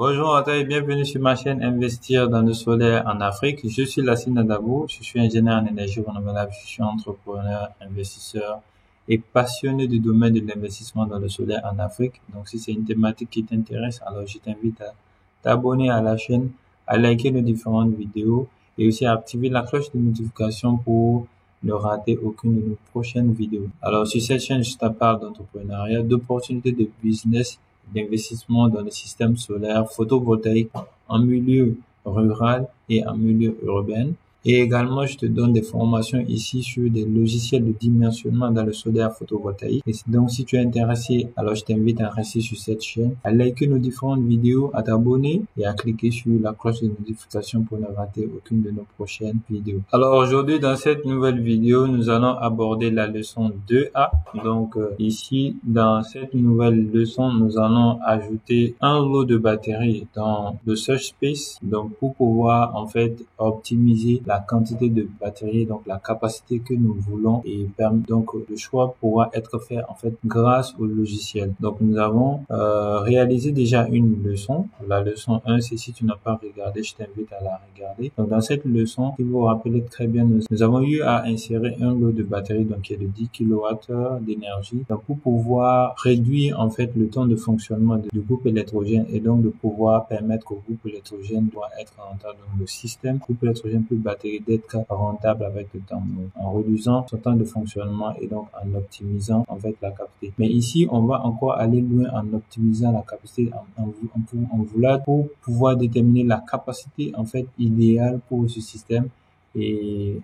Bonjour à toi et bienvenue sur ma chaîne Investir dans le solaire en Afrique. Je suis Lassine Adabou, je suis ingénieur en énergie renouvelable, je suis entrepreneur, investisseur et passionné du domaine de l'investissement dans le solaire en Afrique. Donc si c'est une thématique qui t'intéresse, alors je t'invite à t'abonner à la chaîne, à liker nos différentes vidéos et aussi à activer la cloche de notification pour ne rater aucune de nos prochaines vidéos. Alors sur cette chaîne, je te parle d'entrepreneuriat, d'opportunités de business, d'investissement dans le système solaire photovoltaïque en milieu rural et en milieu urbain. Et également, je te donne des formations ici sur des logiciels de dimensionnement dans le solaire photovoltaïque. Et donc, si tu es intéressé, alors je t'invite à rester sur cette chaîne, à liker nos différentes vidéos, à t'abonner et à cliquer sur la cloche de notification pour ne rater aucune de nos prochaines vidéos. Alors aujourd'hui, dans cette nouvelle vidéo, nous allons aborder la leçon 2A. Donc ici, dans cette nouvelle leçon, nous allons ajouter un lot de batteries dans le search space. Donc pour pouvoir en fait optimiser la quantité de batterie, donc la capacité que nous voulons, et donc le choix pourra être fait en fait grâce au logiciel. Donc nous avons réalisé déjà une leçon. La leçon 1, c'est si tu n'as pas regardé, je t'invite à la regarder. Donc dans cette leçon, si vous vous rappelez très bien, nous avons eu à insérer un lot de batterie donc qui est de 10 kWh d'énergie. Donc pour pouvoir réduire en fait le temps de fonctionnement du groupe électrogène et donc de pouvoir permettre au groupe électrogène doit être rentable. Donc le système groupe électrogène plus batterie d'être rentable avec le temps, donc, en réduisant son temps de fonctionnement et donc en optimisant en fait la capacité. Mais ici, on va encore aller loin en optimisant la capacité, en voulant pour pouvoir déterminer la capacité en fait idéale pour ce système. Et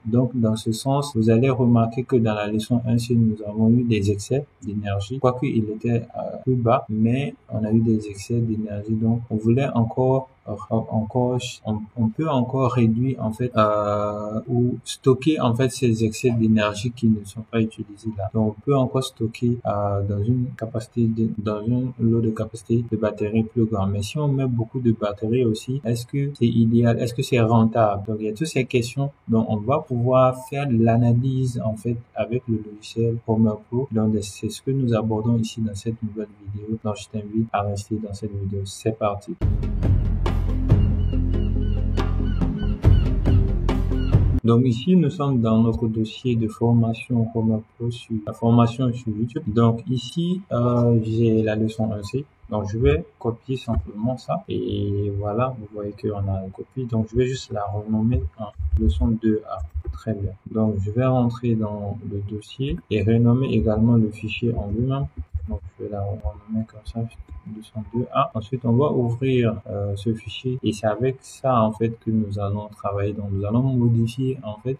donc, dans ce sens, vous allez remarquer que dans la leçon 1, nous avons eu des excès d'énergie, quoique il était plus bas, mais on a eu des excès d'énergie. Donc, on voulait on peut encore réduire en fait ou stocker en fait ces excès d'énergie qui ne sont pas utilisés là. Donc on peut encore stocker dans une capacité dans un lot de capacité de batterie plus grand. Mais si on met beaucoup de batteries aussi, est-ce que c'est idéal? Est-ce que c'est rentable? Donc il y a toutes ces questions dont on va pouvoir faire de l'analyse en fait avec le logiciel Homer Pro. Donc c'est ce que nous abordons ici dans cette nouvelle vidéo. Donc je t'invite à rester dans cette vidéo. C'est parti. Donc ici, nous sommes dans notre dossier de formation Homer Pro sur la formation sur YouTube. Donc ici, j'ai la leçon 1C. Donc je vais copier simplement ça. Et voilà, vous voyez qu'on a une copie. Donc je vais juste la renommer en leçon 2A. Très bien. Donc je vais rentrer dans le dossier et renommer également le fichier en lui-même. Donc je vais la renommer comme ça, leçon 2A. Ensuite, on va ouvrir ce fichier et c'est avec ça en fait que nous allons travailler. Donc nous allons modifier en fait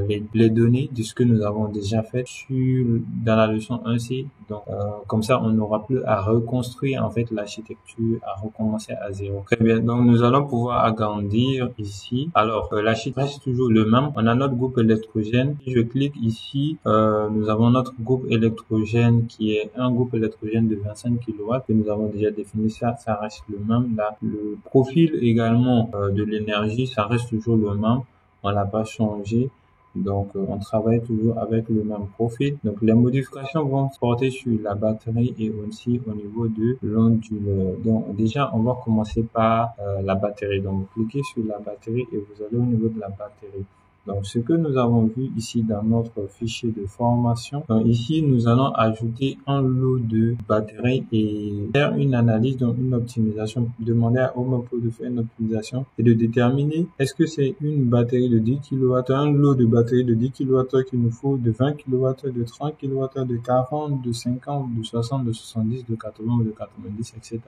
les données de ce que nous avons déjà fait dans la leçon 1C. Donc comme ça, on n'aura plus à reconstruire en fait l'architecture, à recommencer à zéro. Très bien. Donc nous allons pouvoir agrandir ici. Alors l'architecture reste toujours le même. On a notre groupe électrogène. Si je clique ici, nous avons notre groupe électrogène qui est un groupe électrogène de 25 kW que nous avons déjà défini. Ça reste le même. Là, le profil également de l'énergie, ça reste toujours le même. On l'a pas changé. Donc, on travaille toujours avec le même profil. Donc, les modifications vont se porter sur la batterie et aussi au niveau de l'onduleur. Donc, déjà, on va commencer par la batterie. Donc, vous cliquez sur la batterie et vous allez au niveau de la batterie. Donc, ce que nous avons vu ici dans notre fichier de formation, donc ici, nous allons ajouter un lot de batteries et faire une analyse, donc une optimisation. Demander à Homer Pro de faire une optimisation et de déterminer est-ce que c'est une batterie de 10 kWh, un lot de batterie de 10 kWh qu'il nous faut, de 20 kWh, de 30 kWh, de 40, de 50, de 60, de 70, de 80 ou de 90, etc.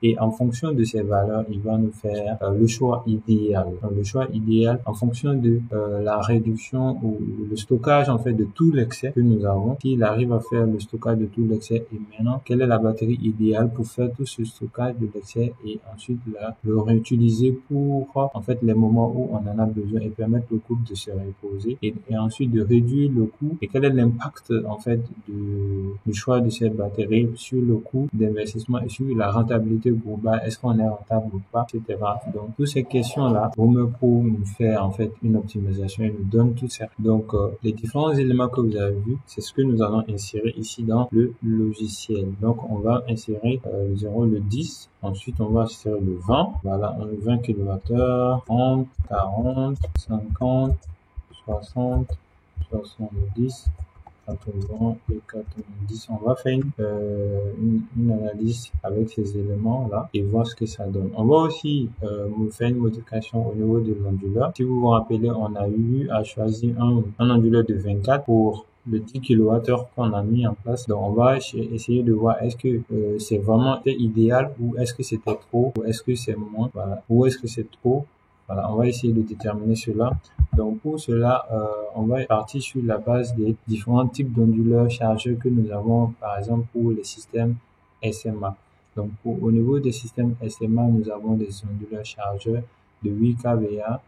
Et en fonction de ces valeurs, il va nous faire le choix idéal. Donc, le choix idéal en fonction de la réduction ou le stockage en fait de tout l'excès que nous avons. S'il arrive à faire le stockage de tout l'excès et maintenant, quelle est la batterie idéale pour faire tout ce stockage de l'excès et ensuite le réutiliser pour en fait les moments où on en a besoin et permettre au groupe de se reposer et ensuite de réduire le coût. Et quel est l'impact en fait du choix de ces batteries sur le coût d'investissement et sur la rentabilité global, est-ce qu'on est rentable ou pas, etc. Donc, toutes ces questions-là, Rumorpro nous fait en fait une optimisation et nous donne tout ça. Donc, les différents éléments que vous avez vus, c'est ce que nous allons insérer ici dans le logiciel. Donc, on va insérer le 0, le 10. Ensuite, on va insérer le 20. Voilà, on 20 kWh, 30, 40, 50, 60, 70, 80 et 90. On va faire une analyse avec ces éléments-là et voir ce que ça donne. On va aussi faire une modification au niveau de l'onduleur. Si vous vous rappelez, on a eu à choisir un onduleur de 24 pour le 10 kWh qu'on a mis en place. Donc, on va essayer de voir est-ce que c'est vraiment idéal ou est-ce que c'était trop ou est-ce que c'est moins, voilà, ou est-ce que c'est trop. Voilà, on va essayer de déterminer cela. Donc, pour cela, on va partir sur la base des différents types d'onduleurs chargeurs que nous avons, par exemple, pour les systèmes SMA. Donc, au niveau des systèmes SMA, nous avons des onduleurs chargeurs de 8 kVA.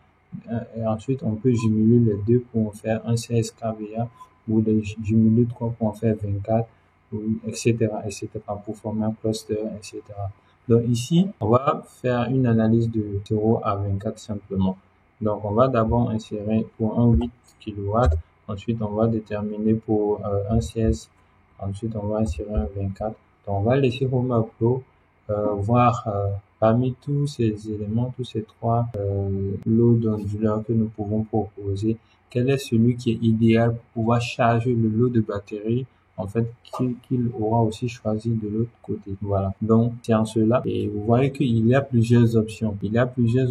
Et ensuite, on peut jumeler les deux pour en faire un 16 kVA ou les jumeler 3 pour en faire 24, etc., etc., pour former un cluster, etc. Donc ici, on va faire une analyse de 0 à 24 simplement. Donc on va d'abord insérer pour un 8 kW, ensuite on va déterminer pour un 16, ensuite on va insérer un 24. Donc on va laisser Rumorpro voir parmi tous ces éléments, tous ces trois lots d'onduleurs que nous pouvons proposer, quel est celui qui est idéal pour pouvoir charger le lot de batterie en fait qu'il aura aussi choisi de l'autre côté. Voilà, donc c'est en cela et vous voyez qu'il y a plusieurs options, il y a plusieurs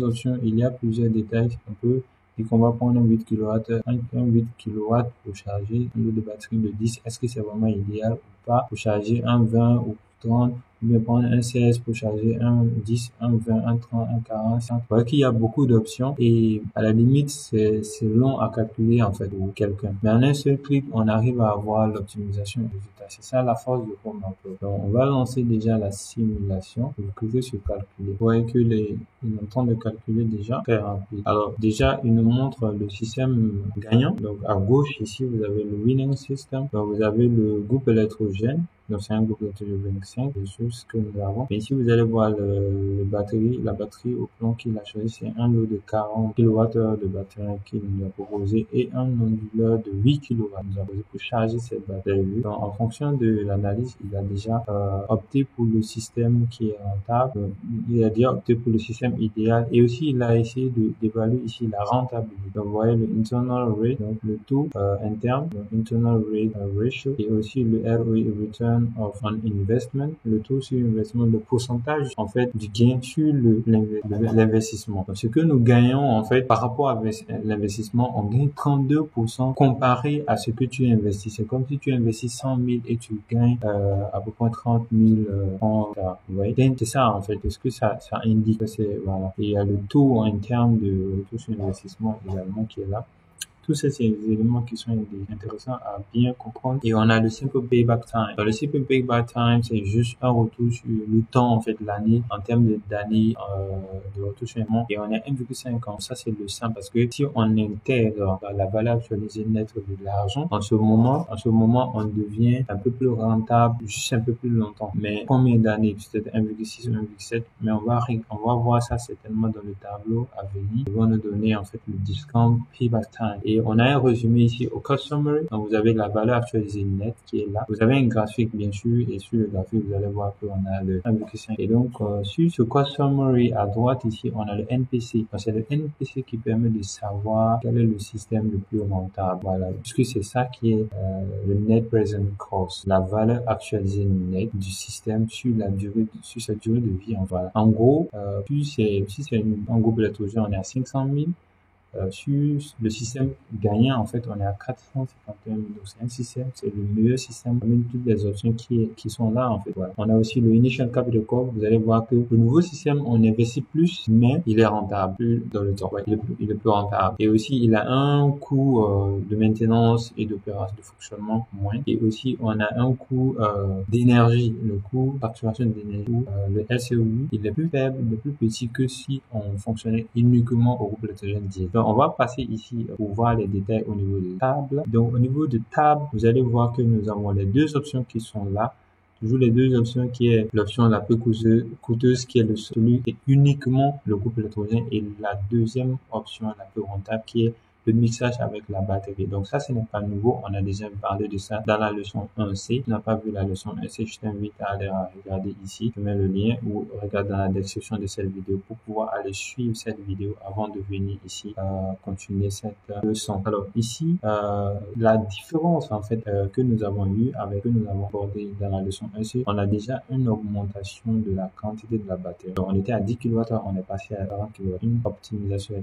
détails. On peut dire qu'on va prendre un 8 kW, un 8 kW pour charger un lot de batterie de 10. Est-ce que c'est vraiment idéal ou pas pour charger un 20 ou 30, ou bien prendre un 16 pour charger un 10, un 20, un 30, un 40, 50. Vous voyez qu'il y a beaucoup d'options et à la limite, c'est long à calculer en fait pour quelqu'un. Mais en un seul clic, on arrive à avoir l'optimisation du résultat. C'est ça la force de Rumorpro. Donc, on va lancer déjà la simulation. Vous cliquez sur calculer. Vous voyez que il est en train de calculer déjà très rapide. Alors, déjà, il nous montre le système gagnant. Donc, à gauche, ici, vous avez le winning system. Donc, vous avez le groupe électrogène. Donc, c'est un groupe électrogène 25, c'est ce que nous avons. Et ici, vous allez voir la batterie au plan qu'il a choisi. C'est un lot de 40 kWh de batterie qu'il nous a proposé et un onduleur de 8 kW nous a proposé pour charger cette batterie. Donc, en fonction de l'analyse, il a déjà opté pour le système qui est rentable. Donc, il a déjà opté pour le système idéal et aussi, il a essayé d'évaluer ici la rentabilité. Donc, vous voyez le internal rate, donc le taux interne, donc internal rate ratio et aussi le ROI, return of an investment, le taux sur l'investissement, le pourcentage en fait du gain sur l'investissement. Donc, ce que nous gagnons en fait par rapport à l'investissement, on gagne 32% comparé à ce que tu investis. C'est comme si tu investis 100 000 et tu gagnes à peu près 30 000 vous voyez, c'est ça en fait. Est-ce que ça indique, c'est voilà. Et il y a le taux en termes de taux sur investissement également qui est là. Tous ces éléments qui sont intéressants à bien comprendre. Et on a le simple payback time. Alors, le simple payback time, c'est juste un retour sur le temps, en fait, l'année, en termes d'années de retour sur l'investissement. Et on est 1,5 ans. Ça, c'est le simple parce que si on intègre la valeur actualisée nette de l'argent, en ce moment, on devient un peu plus rentable, juste un peu plus longtemps. Mais combien d'années? Peut-être 1,6 ou 1,7. Mais on va voir ça certainement dans le tableau à venir. Ils vont nous donner, en fait, le discount payback time. Et on a un résumé ici au cost summary. Donc, vous avez la valeur actualisée nette qui est là. Vous avez un graphique, bien sûr, et sur le graphique, vous allez voir qu'on a le 1,5. Et donc, sur ce cost summary à droite ici, on a le NPC. Donc, c'est le NPC qui permet de savoir quel est le système le plus rentable. Voilà. Puisque c'est ça qui est le net present cost, la valeur actualisée nette du système sur sa durée de vie. Voilà. En gros, si c'est un groupe électrogène, on est à 500 000. Sur le système gagnant, en fait, on est à 451 000. Donc, c'est un système, c'est le meilleur système parmi toutes les options qui sont là, en fait. Voilà. On a aussi le Initial Capital Cost. Vous allez voir que le nouveau système, on investit plus, mais il est rentable plus dans le temps. Ouais, il est plus rentable. Et aussi, il a un coût de maintenance et d'opération, de fonctionnement moins. Et aussi, on a un coût d'énergie, le coût facturation d'énergie. Le LCOE, il est plus faible, il est plus petit que si on fonctionnait uniquement au groupe électrogène direct. Donc, on va passer ici pour voir les détails au niveau de table. Donc, au niveau de table, vous allez voir que nous avons les deux options qui sont là. toujours les deux options qui est l'option la plus coûteuse qui est celui qui est uniquement le groupe électrogène et la deuxième option la plus rentable qui est le mixage avec la batterie. Donc ça, ce n'est pas nouveau. On a déjà parlé de ça dans la leçon 1C. Si tu n'as pas vu la leçon 1C, je t'invite à aller regarder ici. Je mets le lien ou regarde dans la description de cette vidéo pour pouvoir aller suivre cette vidéo avant de venir ici continuer cette leçon. Alors ici, la différence en fait que nous avons eu avec que nous avons abordé dans la leçon 1C, on a déjà une augmentation de la quantité de la batterie. Donc on était à 10 kWh, on est passé à 40 kWh. Une optimisation,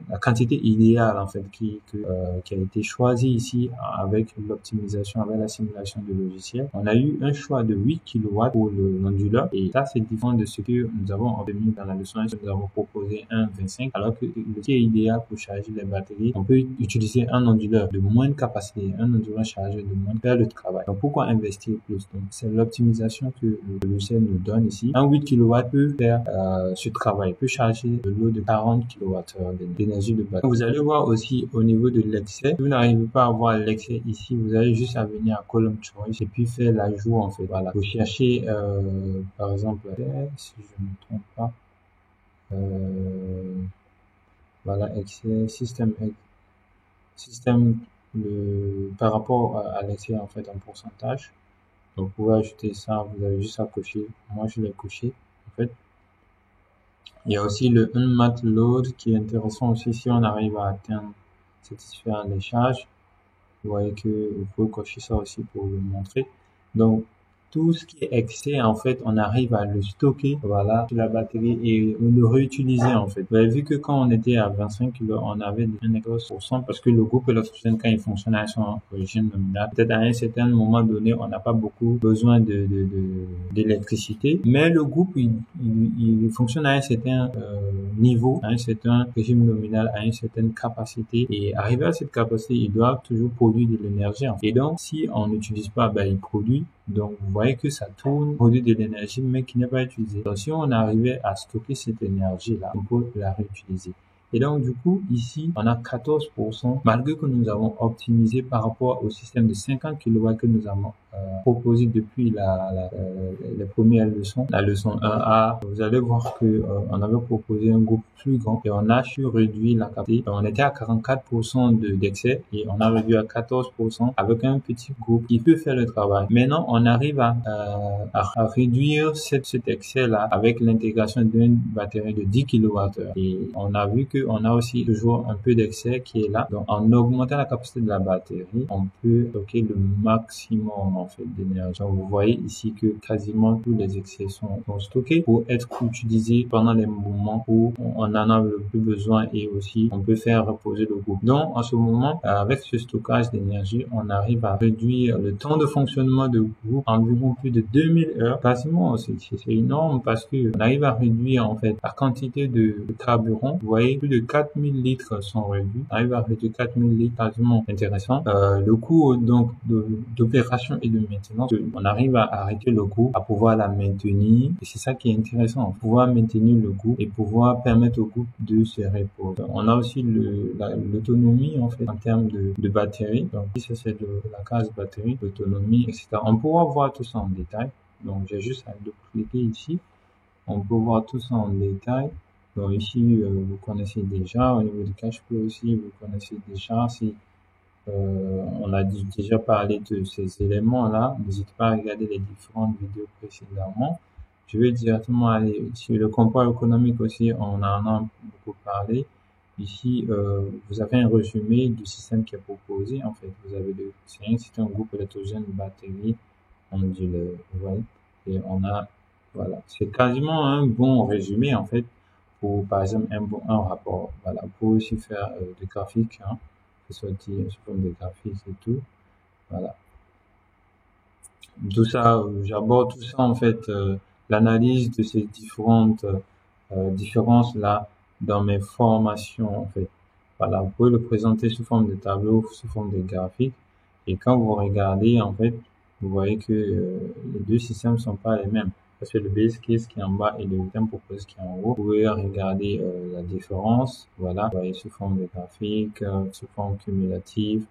la quantité idéale en fait qui a été choisi ici avec l'optimisation, avec la simulation du logiciel. On a eu un choix de 8 kW pour l'onduleur et ça c'est différent de ce que nous avons obtenu dans la leçon 1. Nous avons proposé un 25 alors que le qui est idéal pour charger les batteries, on peut utiliser un onduleur de moindre capacité, un onduleur chargé de moindre faire le travail. Donc pourquoi investir plus? Donc c'est l'optimisation que le logiciel nous donne ici. Un 8 kW peut faire ce travail, peut charger de l'eau de 40 kWh d'énergie de batterie. Vous allez voir aussi au niveau de l'excès. Si vous n'arrivez pas à voir l'excès ici, vous avez juste à venir à column choice et puis faire l'ajout en fait. Voilà. Vous cherchez par exemple, si je ne me trompe pas, voilà, excès, système par rapport à l'excès en fait en pourcentage. Donc vous pouvez ajouter ça, vous avez juste à cocher. Moi je l'ai coché en fait. Il y a aussi le unmat load qui est intéressant aussi si on arrive à atteindre satisfaire les charges. Vous voyez que vous pouvez cocher ça aussi pour le montrer. Donc tout ce qui est excès, en fait, on arrive à le stocker, voilà, sur la batterie et le réutiliser, en fait. Vous avez vu que quand on était à 25 kg, on avait un excès parce que le groupe électrogène, quand il fonctionne à son origine nominale, peut-être à un certain moment donné, on n'a pas beaucoup besoin d'électricité, mais le groupe, il fonctionne à un certain niveau, à un certain régime nominal, à une certaine capacité et arrivé à cette capacité, il doit toujours produire de l'énergie. Et donc, si on n'utilise pas, ben, il produit. Donc, vous voyez que ça tourne, produit de l'énergie, mais qui n'est pas utilisée. Donc, si on arrivait à stocker cette énergie-là, on peut la réutiliser. Et donc, du coup, ici, on a 14%, malgré que nous avons optimisé par rapport au système de 50 kW que nous avons proposé depuis les premières leçons, la leçon 1A. Vous allez voir que on avait proposé un groupe plus grand et on a su réduire la capacité. On était à 44% d'excès et on a réduit à 14% avec un petit groupe qui peut faire le travail. Maintenant, on arrive à réduire cet excès-là avec l'intégration d'une batterie de 10 kWh. Et on a vu qu'on a aussi toujours un peu d'excès qui est là. Donc, en augmentant la capacité de la batterie, on peut stocker le maximum en fait d'énergie. Donc, vous voyez ici que quasiment tous les excès sont stockés pour être utilisés pendant les moments où on en a le plus besoin et aussi on peut faire reposer le groupe. Donc, en ce moment, avec ce stockage d'énergie, on arrive à réduire le temps de fonctionnement de groupe environ plus de 2000 heures. Quasiment, c'est énorme parce que on arrive à réduire en fait la quantité de carburant. Vous voyez, plus de 4000 litres sont réduits. On arrive à réduire 4000 litres, quasiment intéressant. Le coût donc d'opération et de maintenance, on arrive à arrêter le groupe, à pouvoir la maintenir. Et c'est ça qui est intéressant, pouvoir maintenir le groupe et pouvoir permettre au groupe de se reposer. On a aussi l'autonomie en fait en termes de batterie. Donc ici c'est la case batterie, l'autonomie, etc. On pourra voir tout ça en détail. Donc j'ai juste à cliquer ici. On peut voir tout ça en détail. Donc ici vous connaissez déjà. Au niveau du cash flow aussi, vous connaissez déjà. Si on a déjà parlé de ces éléments-là, n'hésitez pas à regarder les différentes vidéos précédemment. Je vais directement aller sur le comport économique aussi, on en a beaucoup parlé. Ici, vous avez un résumé du système qui est proposé. En fait, vous avez c'est un groupe électrogène batterie onduleur, vous voyez. Et on a, voilà, c'est quasiment un bon résumé en fait pour, par exemple, un rapport. Voilà, pour aussi faire des graphiques, hein, sortir sous forme de graphiques et tout. Voilà. Tout ça, j'aborde tout ça en fait, l'analyse de ces différentes différences là dans mes formations en fait. Voilà, vous pouvez le présenter sous forme de tableau, sous forme de graphique. Et quand vous regardez en fait, vous voyez que les deux systèmes sont pas les mêmes. Parce que le base case qui est en bas et le thème proposé qui est en haut, vous pouvez regarder la différence. Voilà, vous voyez sous forme de graphique, sous forme cumulative.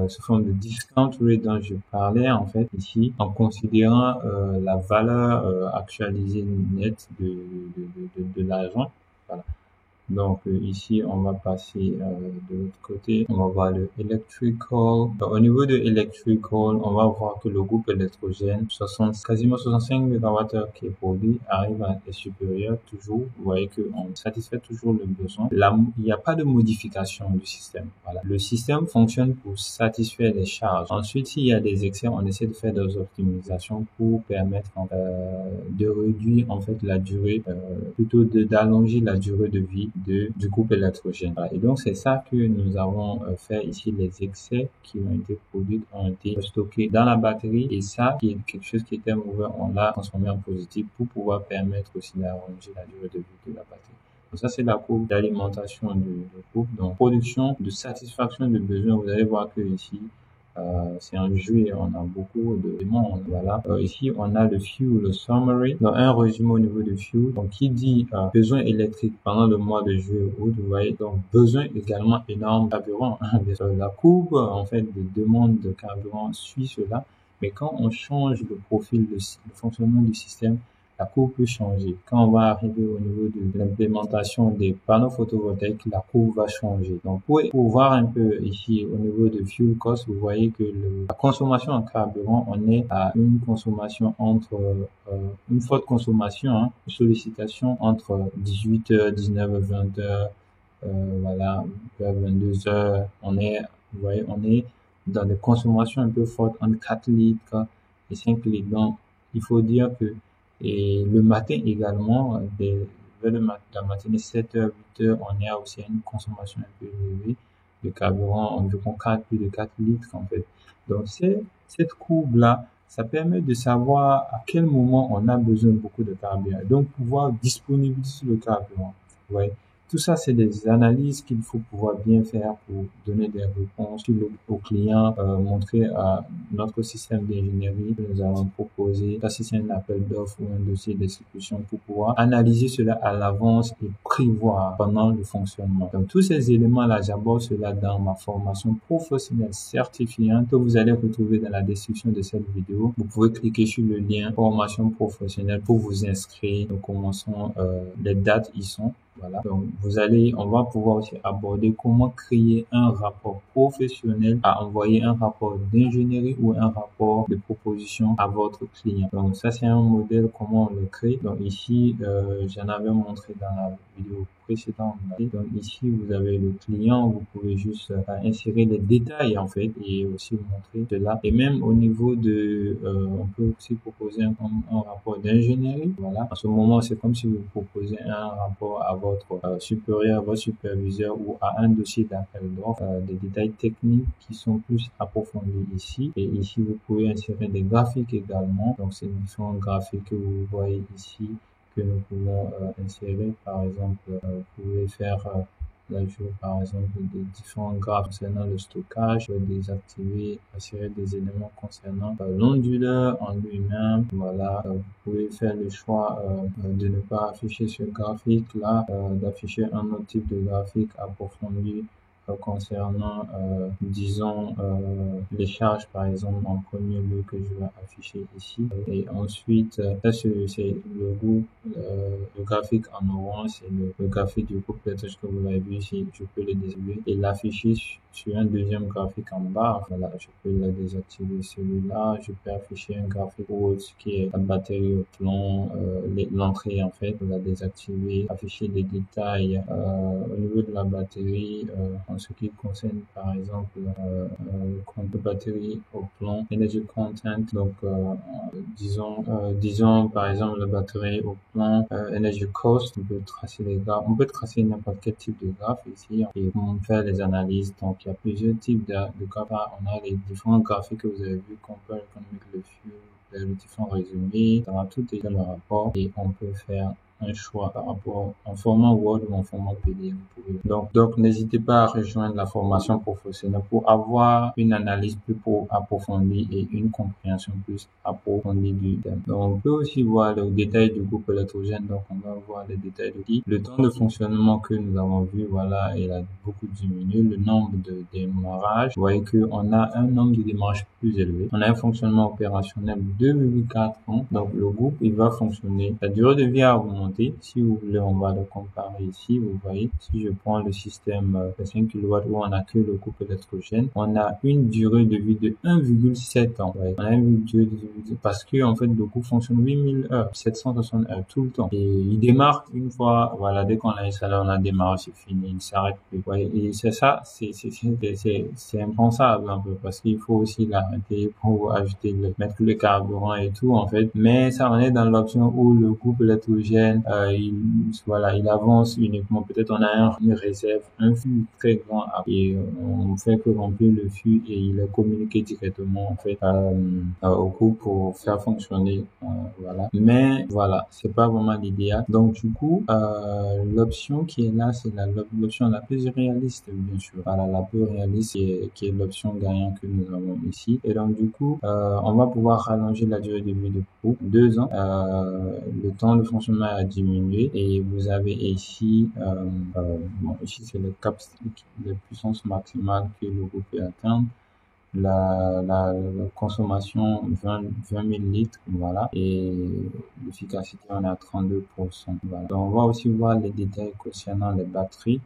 sous forme de discount rate dont je parlais en fait ici, en considérant la valeur actualisée nette de l'argent. Voilà. Donc ici, on va passer de l'autre côté. On va voir le electrical. Au niveau de electrical, on va voir que le groupe électrogène, quasiment 65 MWh qui est produit, arrive à est supérieur toujours. Vous voyez qu'on satisfait toujours le besoin. Là, il n'y a pas de modification du système. Voilà. Le système fonctionne pour satisfaire les charges. Ensuite, s'il y a des excès, on essaie de faire des optimisations pour permettre de réduire en fait la durée, plutôt d'allonger la durée de vie du groupe électrogène. Voilà. Et donc, c'est ça que nous avons fait ici. Les excès qui ont été produits ont été stockés dans la batterie, et ça, qui est quelque chose qui était mauvais, on l'a transformé en positif pour pouvoir permettre aussi d'allonger la durée de vie de la batterie. Donc ça, c'est la courbe d'alimentation du groupe. Donc, production, de satisfaction de besoins. Vous allez voir que ici, c'est en juillet, on a beaucoup de demandes. Voilà. Ici, on a le fuel summary. Donc, un résumé au niveau du fuel. Donc, qui dit besoin électrique pendant le mois de juillet août, vous voyez. Donc, besoin également énorme de carburant. La courbe, en fait, de demande de carburant suit cela. Mais quand on change le profil, le fonctionnement du système, la courbe peut changer. Quand on va arriver au niveau de l'implémentation des panneaux photovoltaïques, la courbe va changer. Donc, pour voir un peu ici au niveau de fuel cost, vous voyez que la consommation en carburant, on est à une consommation entre, une forte consommation, une sollicitation entre 18h, 19h, 20h, voilà, 22h. Vous voyez, on est dans des consommations un peu fortes entre 4 litres et 5 litres. Donc, il faut dire que et le matin également, vers la matinée, 7h, 8h, on est aussi à une consommation un peu élevée de carburant, environ plus de 4 litres en fait. Donc, cette courbe-là, ça permet de savoir à quel moment on a besoin de beaucoup de carburant. Donc, pouvoir disponibiliser le carburant. Ouais. Tout ça, c'est des analyses qu'il faut pouvoir bien faire pour donner des réponses aux clients, montrer à notre système d'ingénierie que nous allons proposer. Ça, si c'est un appel d'offres ou un dossier d'exécution, pour pouvoir analyser cela à l'avance et prévoir pendant le fonctionnement. Donc, tous ces éléments-là, j'aborde cela dans ma formation professionnelle certifiante que vous allez retrouver dans la description de cette vidéo. Vous pouvez cliquer sur le lien formation professionnelle pour vous inscrire. Nous commençons, les dates y sont. Voilà. Donc, on va pouvoir aussi aborder comment créer un rapport professionnel à envoyer un rapport d'ingénierie ou un rapport de proposition à votre client. Donc, ça, c'est un modèle, comment on le crée. Donc, ici, j'en avais montré dans la vidéo précédente. Donc, ici, vous avez le client. Vous pouvez juste insérer les détails, en fait, et aussi montrer cela. Et même au niveau on peut aussi proposer un rapport d'ingénierie. Voilà. En ce moment, c'est comme si vous proposez un rapport à votre supérieur, votre superviseur ou à un dossier d'appel d'offres, des détails techniques qui sont plus approfondis ici. Et ici, vous pouvez insérer des graphiques également. Donc, c'est différents graphiques que vous voyez ici que nous pouvons insérer. Par exemple, vous pouvez faire l'ajout, par exemple, des différents graphes concernant le stockage, désactiver, insérer des éléments concernant l'onduleur en lui-même. Voilà, vous pouvez faire le choix de ne pas afficher ce graphique-là, d'afficher un autre type de graphique approfondi concernant, disons, les charges, par exemple, en premier lieu que je vais afficher ici. Et ensuite, ça, c'est le graphique en orange, c'est le graphique du groupe Let's que vous l'avez vu ici. Je peux le désactiver et l'afficher sur un deuxième graphique en bas. Voilà, je peux le désactiver celui-là. Je peux afficher un graphique pour ce qui est la batterie au plomb, l'entrée, en fait, la désactiver, afficher des détails au niveau de la batterie, en ce qui concerne par exemple le compte de batterie au plomb, energy content. Donc disons par exemple la batterie au plomb, energy cost. On peut tracer les graphes, on peut tracer n'importe quel type de graphe ici et faire les analyses. Donc il y a plusieurs types de graphes. On a les différents graphiques que vous avez vu, compare economic, le fuel, les différents résumés, dans tout est dans le rapport et on peut faire un choix par rapport en format Word ou en format PDF. Donc, n'hésitez pas à rejoindre la formation professionnelle pour avoir une analyse plus approfondie et une compréhension plus approfondie du thème. Donc, on peut aussi voir le détail du groupe électrogène. Donc, on va voir les détails de qui. Le temps de fonctionnement que nous avons vu, voilà, il a beaucoup diminué. Le nombre de démarrages, vous voyez qu'on a un nombre de démarrages plus élevé. On a un fonctionnement opérationnel de 2,4 ans. Donc, le groupe, il va fonctionner. La durée de vie a augmenté. Si vous voulez, on va le comparer ici. Vous voyez, si je prends le système 5 kW où on a que le groupe électrogène, on a une durée de vie de 1,7 ans. Ouais. On a une durée de vie parce que, en fait, le groupe fonctionne 8000 heures, 760 heures tout le temps. Et il démarre une fois, voilà, dès qu'on a installé, on a démarré, c'est fini, il s'arrête plus. Ouais. Et c'est ça, c'est impensable un peu parce qu'il faut aussi l'arrêter pour ajouter mettre le carburant et tout, en fait. Mais ça, on est dans l'option où le groupe électrogène, il avance uniquement. Peut-être on a une réserve, un flux très grand et on fait que remplir le flux et il est communiqué directement, en fait, au groupe pour faire fonctionner, voilà. Mais voilà, c'est pas vraiment l'idéal. Donc, du coup, l'option qui est là, c'est l'option la plus réaliste, bien sûr. Voilà, la plus réaliste qui est l'option gagnant que nous avons ici. Et donc, du coup, on va pouvoir rallonger la durée de vie de groupe 2 ans. Le temps de fonctionnement a diminué et vous avez ici, ici c'est le cap, la puissance maximale que le groupe peut atteindre. La consommation 20 000 litres, voilà, et l'efficacité on est à 32%, voilà. Donc on va aussi voir les détails concernant les batteries.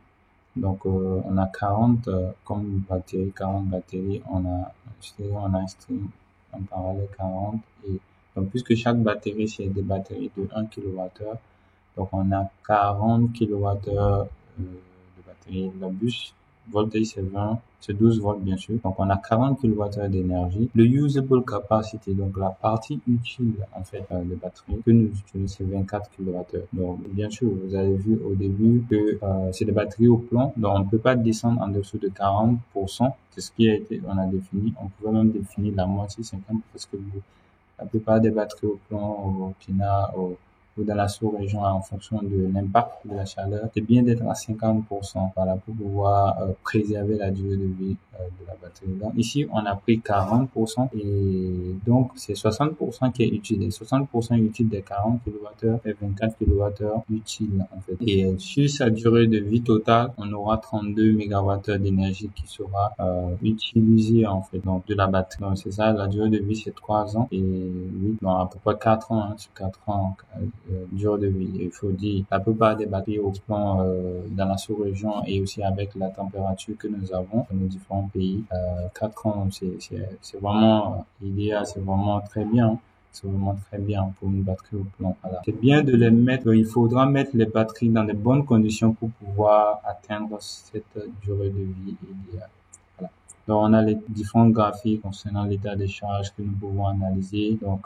Donc on a 40 comme batterie, 40 batteries, on a inscrit en parallèle 40 et donc puisque chaque batterie c'est des batteries de 1 kWh, donc on a 40 kWh de batterie. Le bus voltage c'est 12 volts bien sûr. Donc on a 40 kWh d'énergie. Le usable capacity, donc la partie utile en fait de batterie que nous utilisons c'est 24 kWh. Donc bien sûr vous avez vu au début que c'est des batteries au plomb, donc on ne peut pas descendre en dessous de 40%. C'est ce qui a été on a défini. On pouvait même définir la moitié 50 parce que la plupart des batteries au plomb au Burkina ou dans la sous-région en fonction de l'impact de la chaleur, c'est bien d'être à 50%, voilà, pour pouvoir préserver la durée de vie de la batterie. Donc ici, on a pris 40% et donc c'est 60% qui est utile. 60% utile des 40 kWh et 24 kWh utile en fait. Et sur sa durée de vie totale, on aura 32 MWh d'énergie qui sera utilisée en fait donc de la batterie. Donc c'est ça, la durée de vie c'est 3 ans et oui, donc à peu près 4 ans, hein, sur 4 ans durée de vie. Il faut dire la plupart des batteries au plomb dans la sous-région et aussi avec la température que nous avons dans nos différents pays, 4 ans c'est vraiment idéal, c'est vraiment très bien. C'est vraiment très bien pour une batterie au plomb. Voilà. C'est bien de les mettre, il faudra mettre les batteries dans de bonnes conditions pour pouvoir atteindre cette durée de vie idéale. Voilà. Donc, on a les différents graphiques concernant l'état des charges que nous pouvons analyser. Donc,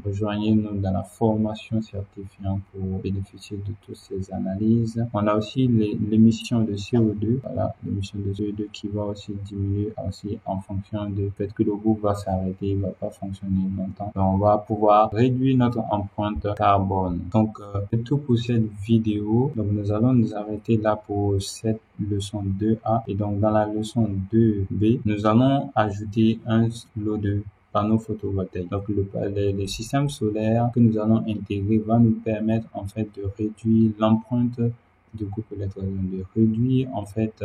rejoignez-nous dans la formation certifiante pour bénéficier de toutes ces analyses. On a aussi l'émission de CO2. Voilà, l'émission de CO2 qui va aussi diminuer aussi en fonction du fait que le groupe va s'arrêter, il va pas fonctionner longtemps. Donc, on va pouvoir réduire notre empreinte carbone. Donc, c'est tout pour cette vidéo. Donc, nous allons nous arrêter là pour cette leçon 2A. Et donc, dans la leçon 2B, nous allons ajouter un lot de panneaux photovoltaïques. Donc, les systèmes solaires que nous allons intégrer va nous permettre, en fait, de réduire l'empreinte du groupe électrogène, de réduire en fait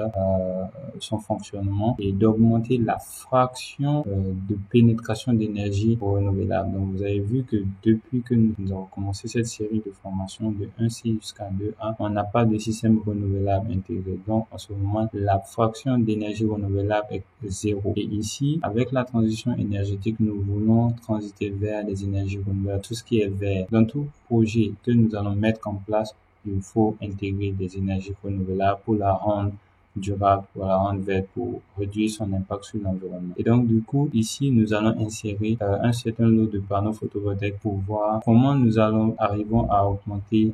son fonctionnement et d'augmenter la fraction de pénétration d'énergie renouvelable. Donc vous avez vu que depuis que nous avons commencé cette série de formations de 1C jusqu'à 2A, on n'a pas de système renouvelable intégré. Donc en ce moment, la fraction d'énergie renouvelable est 0. Et ici, avec la transition énergétique, nous voulons transiter vers les énergies renouvelables, tout ce qui est vert. Dans tout projet que nous allons mettre en place, il faut intégrer des énergies renouvelables pour la rendre durable, voilà, en vert pour réduire son impact sur l'environnement. Et donc, du coup, ici, nous allons insérer un certain lot de panneaux photovoltaïques pour voir comment nous arrivons à augmenter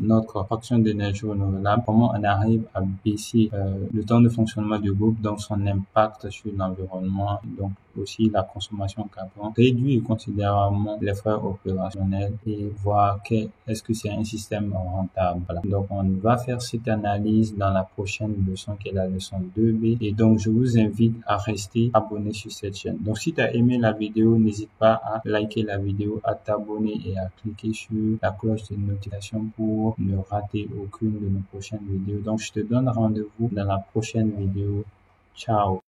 notre fraction d'énergie renouvelable, comment on arrive à baisser le temps de fonctionnement du groupe, donc son impact sur l'environnement, donc aussi la consommation carbone, réduire considérablement les frais opérationnels et voir est-ce que c'est un système rentable. Voilà. Donc, on va faire cette analyse dans la prochaine leçon qui est la leçon 2B. Et donc, je vous invite à rester abonné sur cette chaîne. Donc, si tu as aimé la vidéo, n'hésite pas à liker la vidéo, à t'abonner et à cliquer sur la cloche de notification pour ne rater aucune de nos prochaines vidéos. Donc, je te donne rendez-vous dans la prochaine vidéo. Ciao!